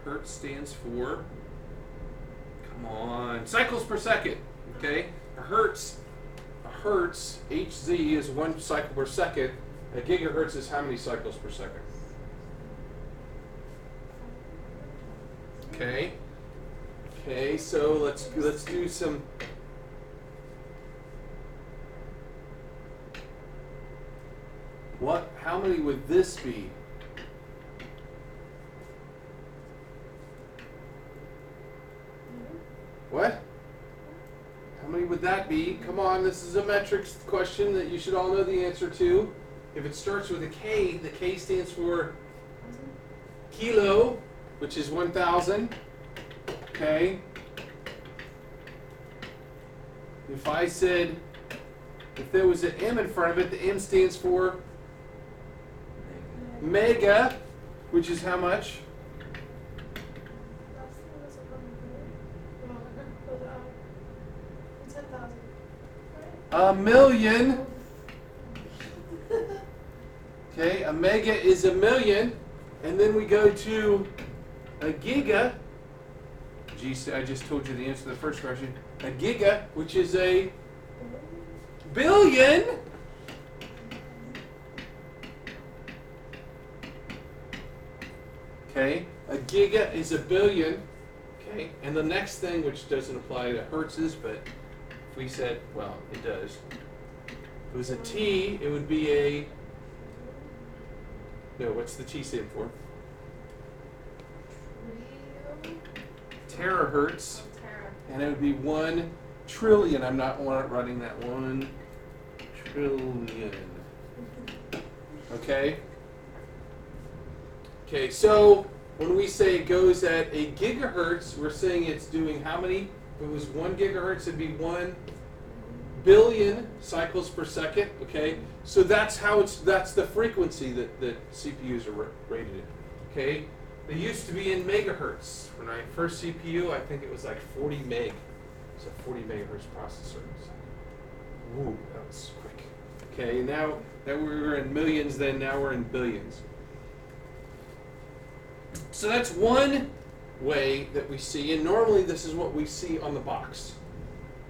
Hertz stands for, come on, cycles per second. Okay? A hertz, Hz, is 1 cycle per second. A gigahertz is how many cycles per second? Okay. Okay, so let's do some. What? How many would this be? What? How many would that be? Come on, this is a metrics question that you should all know the answer to. If it starts with a K, the K stands for kilo, which is 1,000. Okay. If I said, if there was an M in front of it, the M stands for mega, which is how much? A million. Okay, a mega is a million. And then we go to a giga. Geez, I just told you the answer to the first question. A giga, which is a billion. Okay, a giga is a billion. Okay, and the next thing, which doesn't apply to hertzes, but if we said, well, it does. If it was a T, it would be a, no, what's the T stand for? Terahertz. And it would be 1 trillion. I'm not running that 1 trillion. Okay? Okay, so when we say it goes at a gigahertz, we're saying it's doing how many? If it was 1 gigahertz, it'd be 1 billion cycles per second. Okay? So that's the frequency that CPUs are rated in. Okay? They used to be in megahertz. When I first CPU, I think it was like 40 meg. It's a 40 megahertz processor. Ooh, that was quick. Okay, now that we were in millions, then now we're in billions. So that's one way that we see, and normally this is what we see on the box.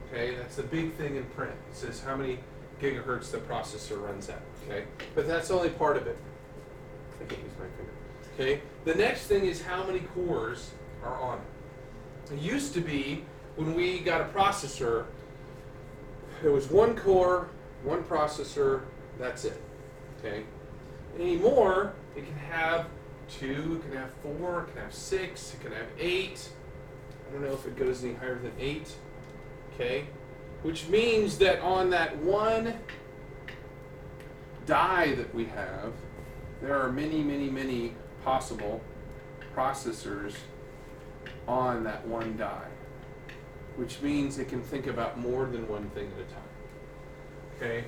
Okay, that's the big thing in print. It says how many gigahertz the processor runs at. Okay, but that's only part of it. I can't use my finger. Okay, the next thing is how many cores are on it. It used to be when we got a processor, there was 1 core, 1 processor, that's it. Okay, anymore it can have 2, it can have 4, it can have 6, it can have 8. I don't know if it goes any higher than 8. Okay, which means that on that one die that we have, there are many, many, many possible processors on that one die, which means it can think about more than one thing at a time. Okay?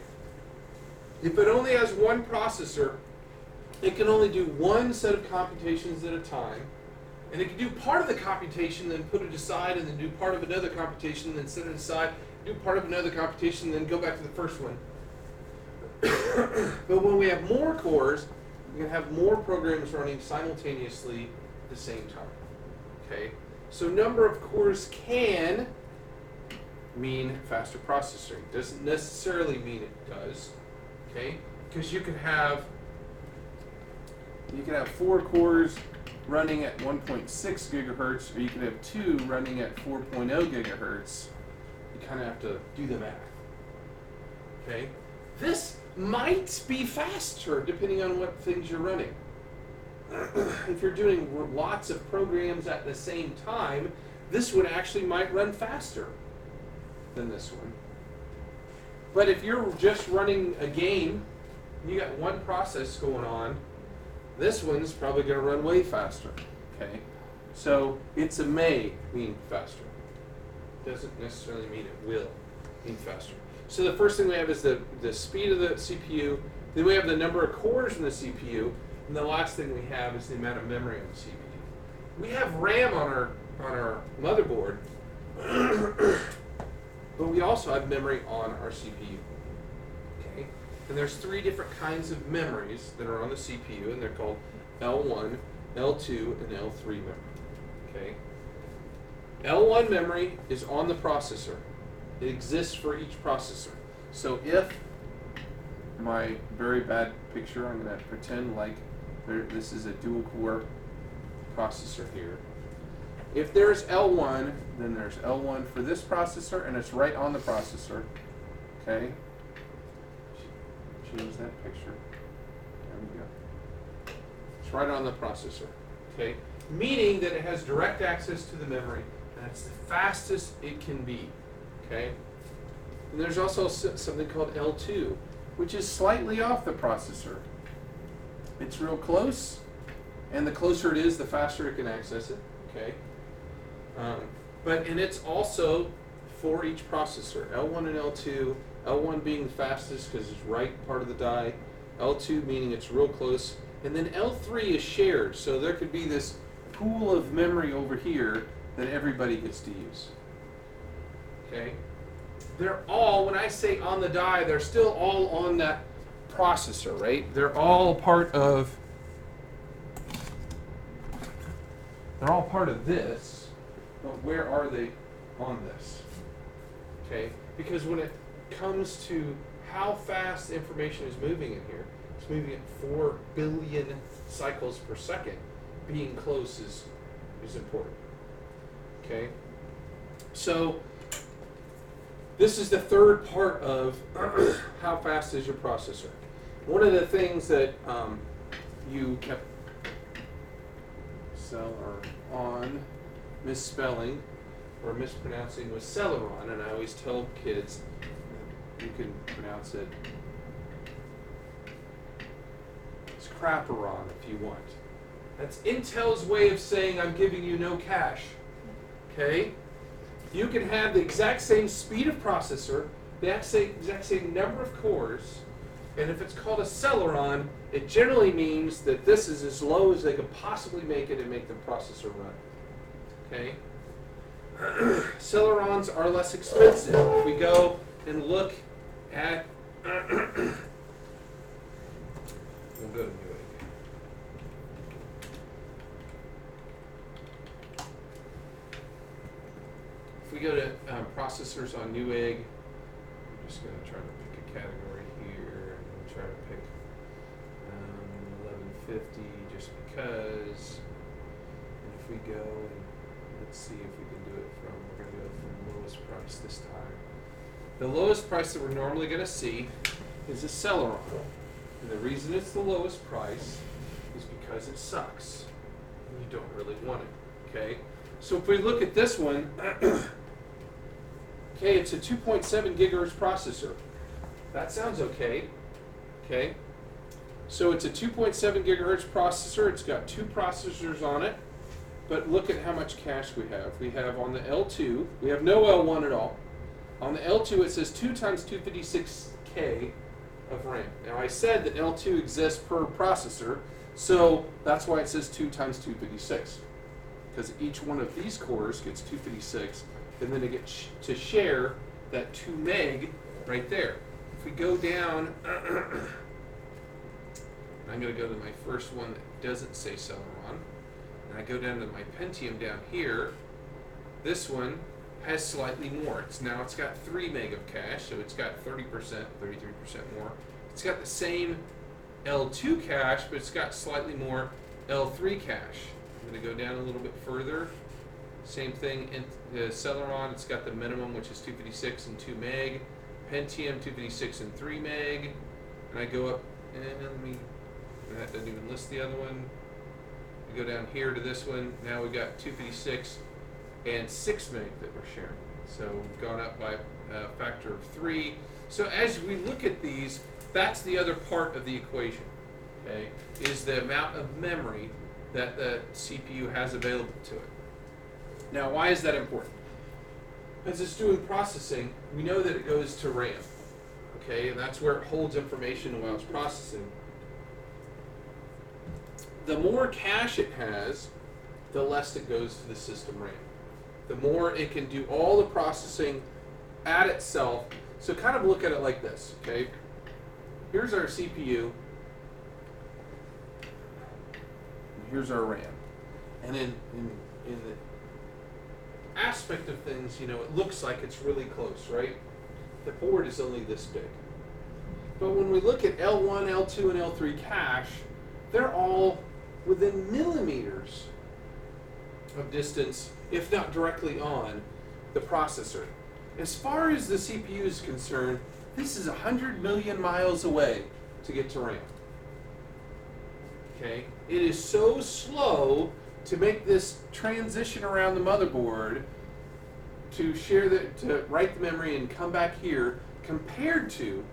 If it only has 1 processor, it can only do 1 set of computations at a time, and it can do part of the computation, then put it aside, and then do part of another computation, then set it aside, do part of another computation, then go back to the first one. But when we have more cores, we can have more programs running simultaneously at the same time. Okay? So number of cores can mean faster processing. Doesn't necessarily mean it does. Okay? Because you could have 4 cores running at 1.6 gigahertz, or you could have 2 running at 4.0 gigahertz. You kind of have to do the math. Okay? This might be faster depending on what things you're running. If you're doing lots of programs at the same time, this one actually might run faster than this one. But if you're just running a game, you got one process going on, this one's probably going to run way faster. Okay, so it's a may mean faster. Doesn't necessarily mean it will mean faster. So the first thing we have is the speed of the CPU. Then we have the number of cores in the CPU, and the last thing we have is the amount of memory on the CPU. We have RAM on our motherboard, but we also have memory on our CPU. Okay, and there's 3 different kinds of memories that are on the CPU, and they're called L1, L2, and L3 memory. Okay. L1 memory is on the processor. It exists for each processor. So if my very bad picture, I'm going to pretend like this is a dual core processor here. If there's L1, then there's L1 for this processor, and it's right on the processor. Okay? Change that picture. There we go. It's right on the processor. Okay? Meaning that it has direct access to the memory, and it's the fastest it can be. Okay? And there's also something called L2, which is slightly off the processor. It's real close, and the closer it is, the faster it can access it. Okay? And it's also for each processor, L1 and L2, L1 being the fastest because it's right part of the die, L2 meaning it's real close, and then L3 is shared, so there could be this pool of memory over here that everybody gets to use. Okay? They're all, when I say on the die, they're still all on that processor, right? They're all part of this, but where are they on this? Okay? Because when it comes to how fast information is moving in here, it's moving at 4 billion cycles per second. Being close is important. Okay? So this is the third part of how fast is your processor. One of the things that you kept misspelling or mispronouncing was Celeron, and I always tell kids you can pronounce it as Crapperon if you want. That's Intel's way of saying I'm giving you no cache. Okay? You can have the exact same speed of processor, the exact same number of cores, and if it's called a Celeron, it generally means that this is as low as they could possibly make it and make the processor run. Okay? Celerons are less expensive. If we go and look at we'll go to Newegg. If we go to processors on Newegg, I'm just going to try to pick a category here and try to pick 1150 just because. And if we go and let's see if we can do it from, we're going to go from the lowest price this time. The lowest price that we're normally going to see is a Celeron. And the reason it's the lowest price is because it sucks. And you don't really want it. Okay? So if we look at this one, okay, it's a 2.7 gigahertz processor. That sounds okay. Okay? So it's a 2.7 gigahertz processor. It's got two processors on it. But look at how much cache we have. We have on the L2, we have no L1 at all. On the L2, it says 2 times 256K of RAM. Now, I said that L2 exists per processor, so that's why it says 2 times 256. Because each one of these cores gets 256, and then it gets to share that 2 meg right there. If we go down, I'm going to go to my first one that doesn't say Celeron. And I go down to my Pentium down here. This one has slightly more. It's got 3 meg of cache, so it's got 30%, 33% more. It's got the same L2 cache, but it's got slightly more L3 cache. I'm going to go down a little bit further. Same thing in the Celeron. It's got the minimum, which is 256 and 2 meg. Pentium 256 and 3 meg. And I go up, and that doesn't even list the other one. We go down here to this one. Now we've got 256 and 6 meg that we're sharing. So we've gone up by a factor of 3. So as we look at these, that's the other part of the equation, okay, is the amount of memory that the CPU has available to it. Now, why is that important? As it's doing processing, we know that it goes to RAM, okay, and that's where it holds information while it's processing. The more cache it has, the less it goes to the system RAM. The more it can do all the processing at itself. So kind of look at it like this, okay? Here's our CPU. Here's our RAM. And in aspect of things, you know, it looks like it's really close, right? The board is only this big. But when we look at L1, L2, and L3 cache, they're all within millimeters of distance, if not directly on the processor. As far as the CPU is concerned, this is 100 million miles away to get to RAM. Okay? It is so slow to make this transition around the motherboard to write the memory and come back here, compared to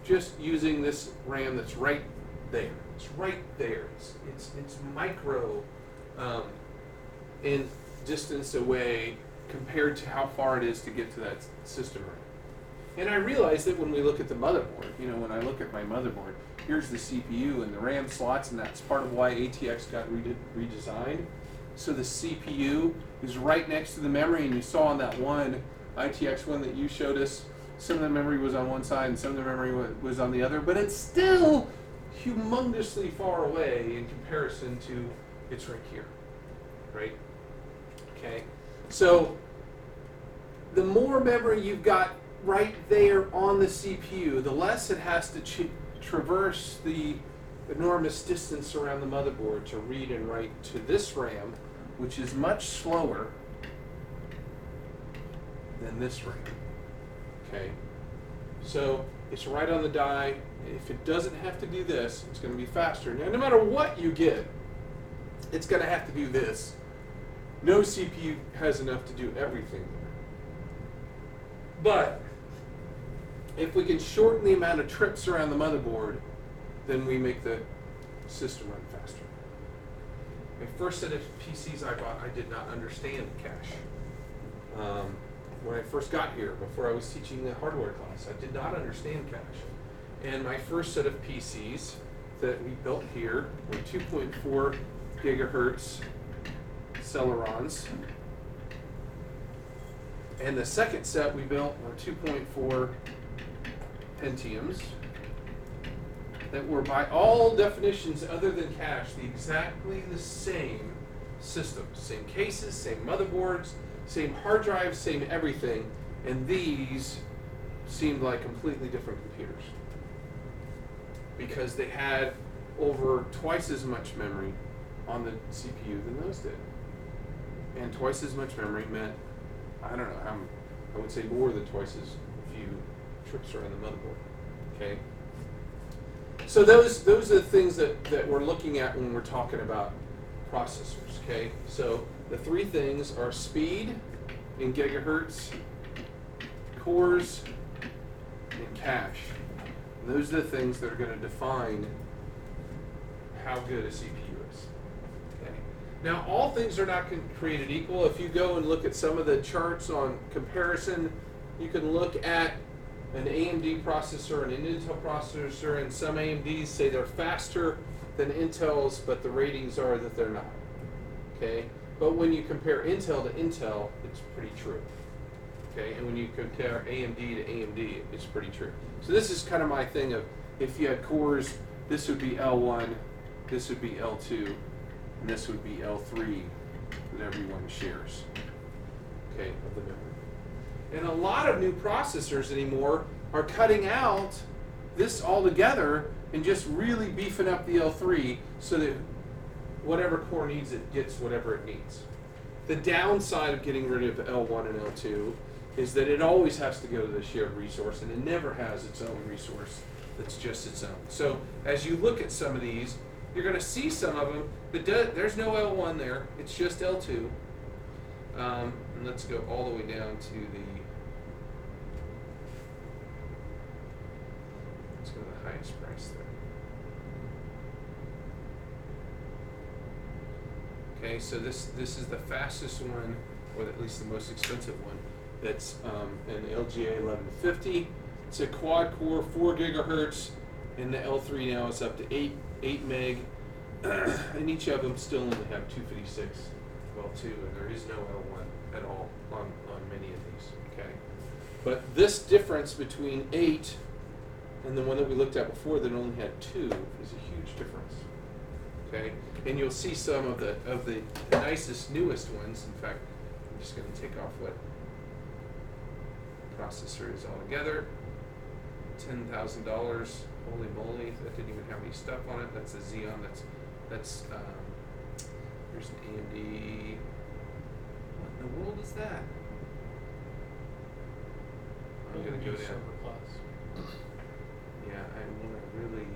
just using this RAM that's right there. It's right there. It's micro in distance away compared to how far it is to get to that system RAM. And I realize that when we look at the motherboard, you know, when I look at my motherboard, here's the CPU and the RAM slots, and that's part of why ATX got redesigned. So the CPU is right next to the memory, and you saw on that one ITX one that you showed us, some of the memory was on one side and some of the memory was on the other, but it's still humongously far away in comparison to it's right here, right? Okay, so the more memory you've got right there on the CPU, the less it has to traverse the enormous distance around the motherboard to read and write to this RAM, which is much slower than this RAM. Okay, so it's right on the die. If it doesn't have to do this, it's going to be faster. Now, no matter what you get, it's going to have to do this. No CPU has enough to do everything there. But if we can shorten the amount of trips around the motherboard, then we make the system run faster. My first set of PCs I bought, I did not understand cache. When I first got here, before I was teaching the hardware class, I did not understand cache. And my first set of PCs that we built here were 2.4 gigahertz Celerons. And the second set we built were 2.4 Pentiums that were, by all definitions other than cache, exactly the same systems. Same cases, same motherboards, same hard drives, same everything. And these seemed like completely different computers, because they had over twice as much memory on the CPU than those did. And twice as much memory meant, I don't know how, I would say more than twice as few trips around the motherboard. Okay? So those are the things that we're looking at when we're talking about processors. Okay? So the three things are speed in gigahertz, cores, and cache. And those are the things that are going to define how good a CPU is. Okay. Now, all things are not created equal. If you go and look at some of the charts on comparison, you can look at an AMD processor and an Intel processor, and some AMDs say they're faster than Intel's, but the ratings are that they're not. Okay? But when you compare Intel to Intel, it's pretty true. Okay? And when you compare AMD to AMD, it's pretty true. So this is kind of my thing of, if you had cores, this would be L1, this would be L2, and this would be L3 that everyone shares, okay, of the memory. And a lot of new processors anymore are cutting out this altogether and just really beefing up the L3 so that whatever core needs it gets whatever it needs. The downside of getting rid of L1 and L2 is that it always has to go to the shared resource, and it never has its own resource that's just its own. So as you look at some of these, you're going to see some of them, but there's no L1 there. It's just L2. And let's go all the way down to let's go to the highest price there. Okay, so this is the fastest one, or at least the most expensive one. That's an LGA 1150. It's a quad core, 4 gigahertz, and the L3 now is up to 8 meg, and each of them still only have 256 L2, and there is no L1 at all on many of these. Okay, but this difference between 8 and the one that we looked at before that only had 2 is a huge difference. Okay, and you'll see some of the nicest, newest ones. In fact, I'm just going to take off what processor is altogether. $10,000. Holy moly, that didn't even have any stuff on it. That's a Xeon. That's here's an AMD. What in the world is that? I'm gonna go down. Server class. Yeah, I want to really.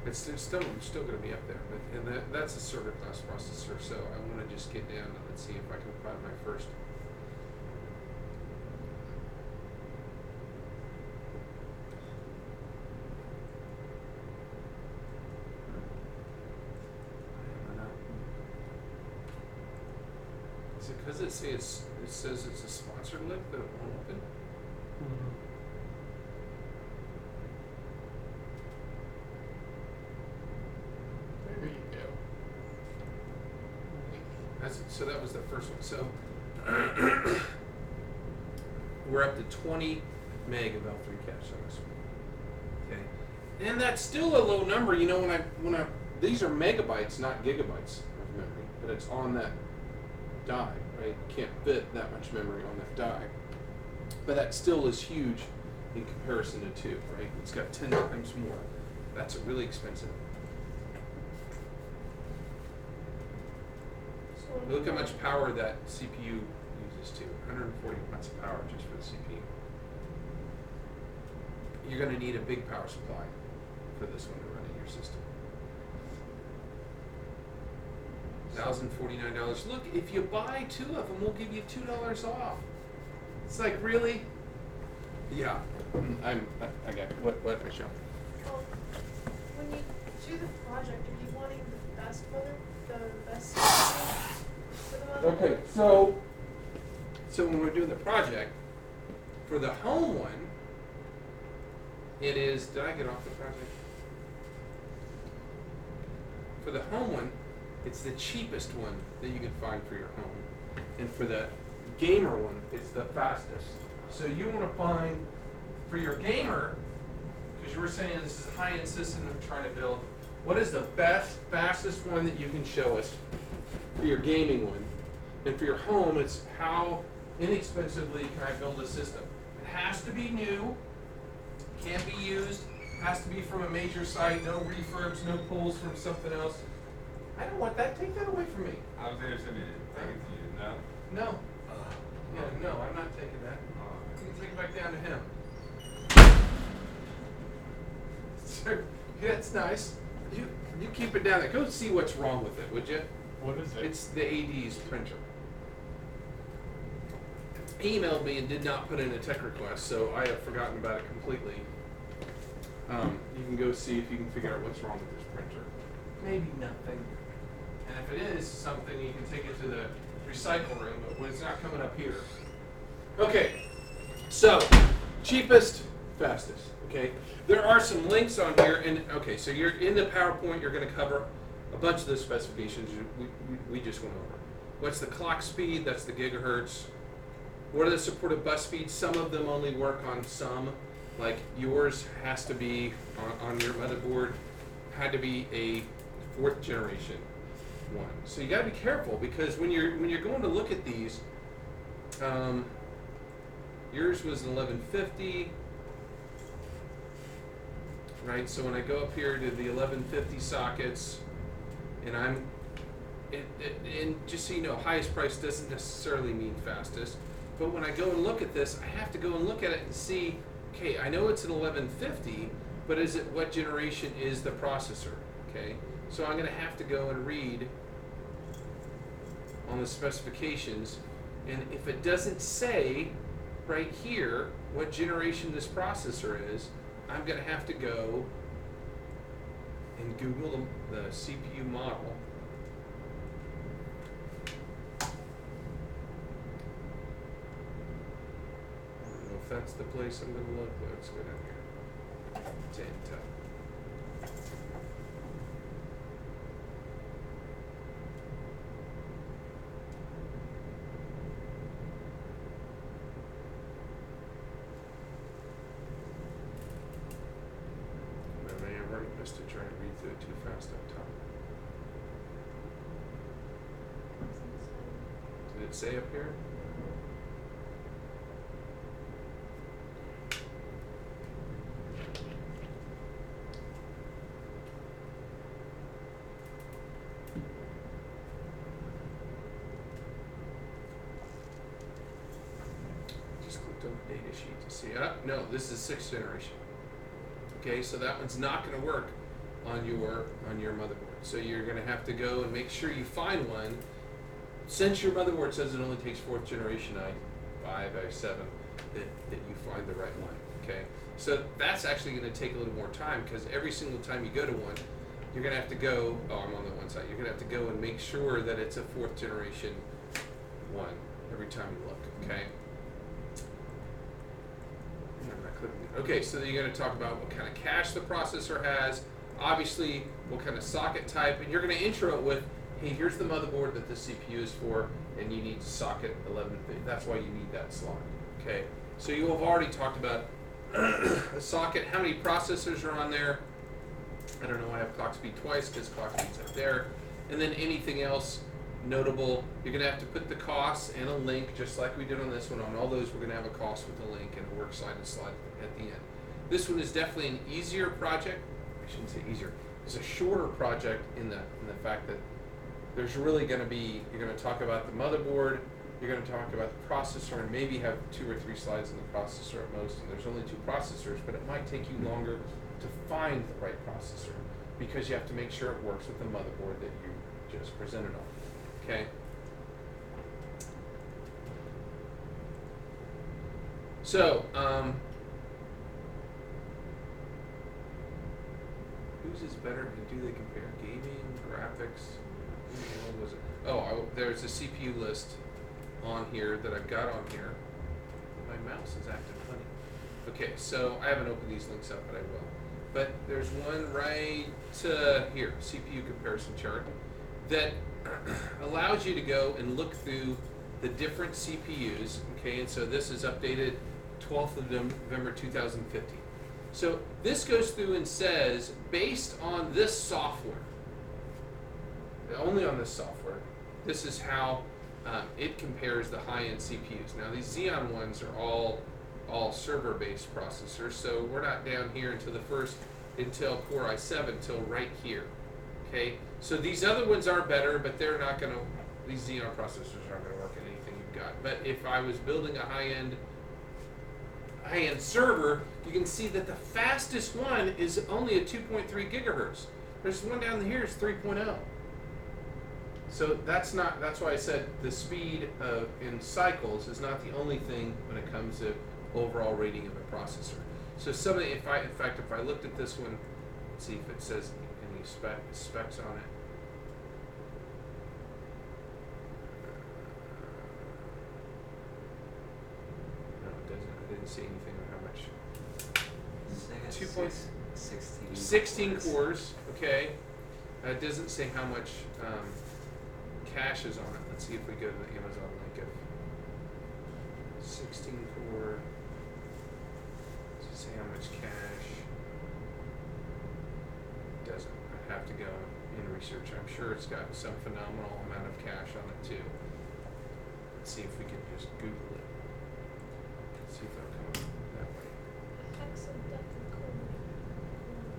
It's still going to be up there, but that's a server class processor. So I want to just get down and let's see if I can find my first. Is it because it says it's a sponsored link that it won't open? Mm-hmm. There you go. So that was the first one. So we're up to 20 meg of L3 cache on this one. Okay, and that's still a low number. You know, when I these are megabytes, not gigabytes of memory, but it's on that die, right? Can't fit that much memory on that die, but that still is huge in comparison to 2, right? It's got 10 times more. That's really expensive. Look how much power that CPU uses too. 140 watts of power just for the CPU. You're going to need a big power supply for this one to run in your system. $1,049. Look, if you buy 2 of them, we'll give you $2 off. It's like, really? Yeah. I got it. What, Michelle? When you do the project, are you wanting the best mother, the best for the mother? Okay, so when we're doing the project, for the home one, it is, did I get off the project? For the home one, it's the cheapest one that you can find for your home. And for the gamer one, it's the fastest. So you want to find, for your gamer, because you were saying this is a high-end system I'm trying to build, what is the best, fastest one that you can show us for your gaming one? And for your home, it's how inexpensively can I build a system? It has to be new, can't be used, has to be from a major site, no refurbs, no pulls from something else. I don't want that. Take that away from me. I was going to take it to you. No? No. Yeah, no, I'm not taking that. You can take it back down to him. Sir, yeah, it's nice. You keep it down there. Go see what's wrong with it, would you? What is it? It's the AD's printer. He emailed me and did not put in a tech request, so I have forgotten about it completely. You can go see if you can figure out what's wrong with this printer. Maybe nothing. And if it is something, you can take it to the recycle room, but it's not coming up here. Okay, so cheapest, fastest. Okay, there are some links on here, and okay, so you're in the PowerPoint. You're going to cover a bunch of the specifications we just went over. What's the clock speed? That's the gigahertz. What are the supported bus speeds? Some of them only work on some. Like yours has to be on your motherboard, had to be a 4th generation one. So you got to be careful because when you're going to look at these, yours was an 1150, right? So when I go up here to the 1150 sockets, and and just so you know, highest price doesn't necessarily mean fastest. But when I go and look at this, I have to go and look at it and see, okay, I know it's an 1150, but what generation is the processor? Okay, so I'm going to have to go and read on the specifications, and if it doesn't say right here what generation this processor is, I'm going to have to go and Google the CPU model. I don't know if that's the place I'm going to look. Let's go down here. It's Intel. must have tried to read through it too fast up top. Did it say up here? Just clicked on the data sheet to see. No, this is 6th generation. Okay, so that one's not going to work on your motherboard. So you're going to have to go and make sure you find one. Since your motherboard says it only takes 4th generation i5, i7, that you find the right one. Okay, so that's actually going to take a little more time because every single time you go to one, you're going to have to go. Oh, I'm on the one side. You're going to have to go and make sure that it's a 4th generation one every time you look. Okay. Okay, so then you're going to talk about what kind of cache the processor has, obviously what kind of socket type, and you're going to intro it with, hey, here's the motherboard that the CPU is for, and you need socket 11. That's why you need that slot. Okay, so you have already talked about a socket, how many processors are on there. I don't know, I have clock speed twice because clock speed's up there. And then anything else notable, you're going to have to put the costs and a link, just like we did on this one. On all those, we're going to have a cost with a link and a works cited slide at the end. This one is definitely an easier project. I shouldn't say easier. It's a shorter project in the fact that there's really going to be, you're going to talk about the motherboard, you're going to talk about the processor, and maybe have 2 or 3 slides on the processor at most. And there's only 2 processors, but it might take you longer to find the right processor because you have to make sure it works with the motherboard that you just presented on. Okay. So, whose is better and do they compare? Gaming, graphics? What was it? Oh, there's a CPU list on here that I've got on here. My mouse is acting funny. Okay, so I haven't opened these links up, but I will. But there's one right here, CPU comparison chart, that allows you to go and look through the different CPUs, okay, and so this is updated 12th of November 2015. So this goes through and says, based on this software, only on this software, this is how it compares the high-end CPUs. Now these Xeon ones are all server-based processors, so we're not down here until the first Intel Core i7 until right here. Okay, so these other ones are better, but they're not going to. These Xeon processors aren't going to work in anything you've got. But if I was building a high-end server, you can see that the fastest one is only a 2.3 gigahertz. There's one down here is 3.0. So that's why I said the speed in cycles is not the only thing when it comes to overall rating of a processor. So in fact, if I looked at this one, let's see if it says any specs on it. No, it doesn't. I didn't see anything on how much. 16 cores. Okay. It doesn't say how much cache is on it. Let's see if we go to the Amazon link of 16 core. Does it say how much cache? It doesn't. I'd have to go in research. I'm sure it's got some phenomenal amount of cache on it too. Let's see if we can just Google it. Let's see if that'll come up that way. Hex of depth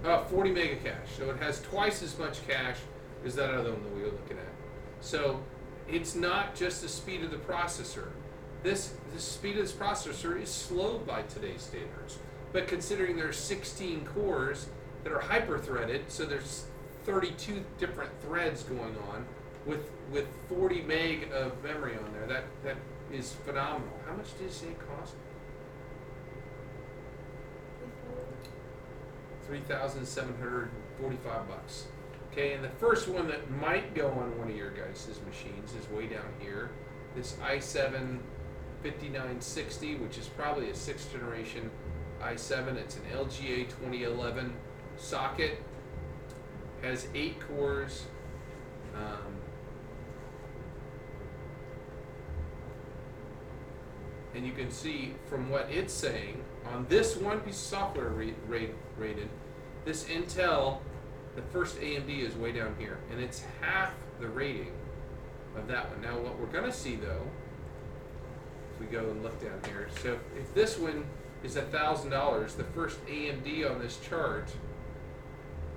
and 40 mega cache. So it has twice as much cache as that other one that we were looking at. So it's not just the speed of the processor. The speed of this processor is slowed by today's standards. But considering there's 16 cores that are hyper-threaded, so there's 32 different threads going on with 40 meg of memory on there. That is phenomenal. How much did you say it cost? $3,745. Okay, and the first one that might go on one of your guys' machines is way down here. This i7 5960, which is probably a 6th generation i7. It's an LGA 2011 socket. Has 8 cores. And you can see from what it's saying on this one piece of software rated, this Intel the first AMD is way down here, and it's half the rating of that one. Now, what we're gonna see though, if we go and look down here, so if this one is $1,000, the first AMD on this chart,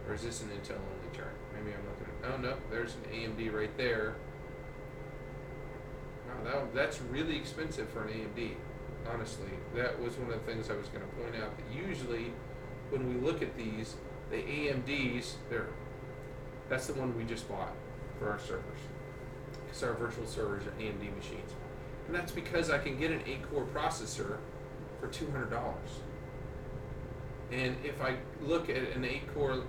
or is this an Intel only chart? Maybe I'm looking at, oh no, there's an AMD right there. Wow, that's really expensive for an AMD. Honestly, that was one of the things I was going to point out, that usually when we look at these, the AMDs, that's the one we just bought for our servers. Because our virtual servers are AMD machines. And that's because I can get an 8-core processor for $200. And if I look at an 8-core,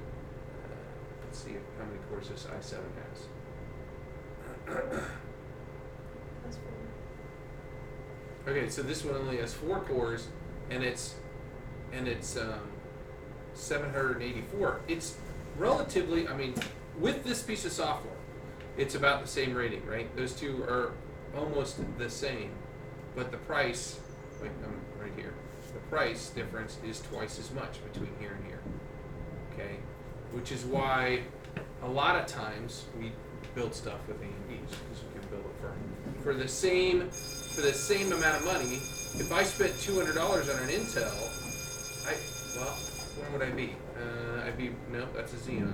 let's see how many cores this i7 has. That's fine. Okay, so this one only has 4 cores, and it's 784. It's relatively, I mean, with this piece of software, it's about the same rating, right? Those two are almost the same, but the price, wait, I'm right here. The price difference is twice as much between here and here. Okay, which is why a lot of times we build stuff with AMDs, because we can build it for the same amount of money. If I spent $200 on an Intel, where would I be? No, that's a Xeon.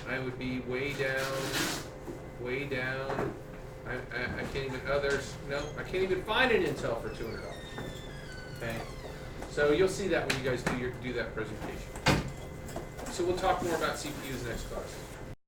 I would be way down. I can't even, I can't even find an Intel for $200. Okay, so you'll see that when you guys do that presentation. So we'll talk more about CPUs next class.